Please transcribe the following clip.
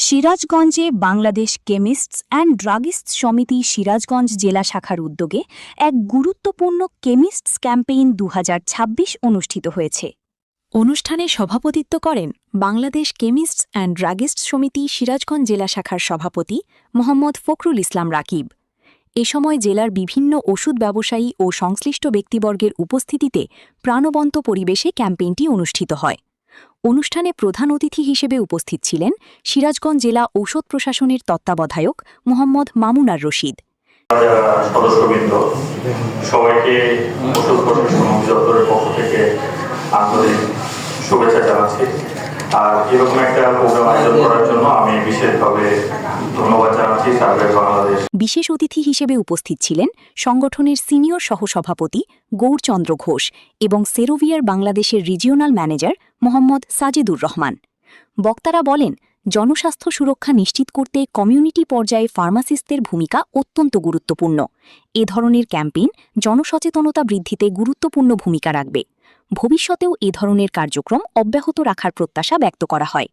সিরাজগঞ্জে Bangladesh chemists and druggists সমিতি সিরাজগঞ্জ জেলা শাখার উদ্যোগে এক গুরুত্বপূর্ণ কেমিস্টস ক্যাম্পেইন ২০২৬ অনুষ্ঠিত হয়েছে। অনুষ্ঠানে সভাপতিত্ব করেন বাংলাদেশ কেমিস্টস অ্যান্ড ড্রাগিস্টস সমিতি সিরাজগঞ্জ জেলা শাখার সভাপতি মোহাম্মদ ফখরুল ইসলাম রাকিব। এ সময় জেলার বিভিন্ন ওষুধ ব্যবসায়ী ও সংশ্লিষ্ট ব্যক্তিবর্গের উপস্থিতিতে প্রাণবন্ত পরিবেশে ক্যাম্পেইনটি অনুষ্ঠিত হয়। অনুষ্ঠানে প্রধান অতিথি হিসেবে উপস্থিত ছিলেন সিরাজগঞ্জ জেলা ঔষধ প্রশাসনের তত্ত্বাবধায়ক মোহাম্মদ মামুনার রশিদ। সদস্যবৃন্দ সবাইকে ওষুধ প্রশাসন অধিদপ্তরের পক্ষ থেকে আন্তরিক শুভেচ্ছা জানাচ্ছি। আর এরকম একটা প্রোগ্রাম আয়োজন করার জন্য আমি বিশেষভাবে ধন্যবাদ জানাচ্ছি সার্ভে বাংলাদেশ। বিশেষ অতিথি হিসেবে উপস্থিত ছিলেন সংগঠনের সিনিয়র সহসভাপতি গৌরচন্দ্র ঘোষ এবং সেরোভিয়ার বাংলাদেশের রিজিওনাল ম্যানেজার মোহাম্মদ সাজেদুর রহমান। বক্তারা বলেন, জনস্বাস্থ্য সুরক্ষা নিশ্চিত করতে কমিউনিটি পর্যায়ে ফার্মাসিস্টদের ভূমিকা অত্যন্ত গুরুত্বপূর্ণ। এ ধরনের ক্যাম্পেইন জনসচেতনতা বৃদ্ধিতে গুরুত্বপূর্ণ ভূমিকা রাখবে। ভবিষ্যতেও এ ধরনের কার্যক্রম অব্যাহত রাখার প্রত্যাশা ব্যক্ত করা হয়।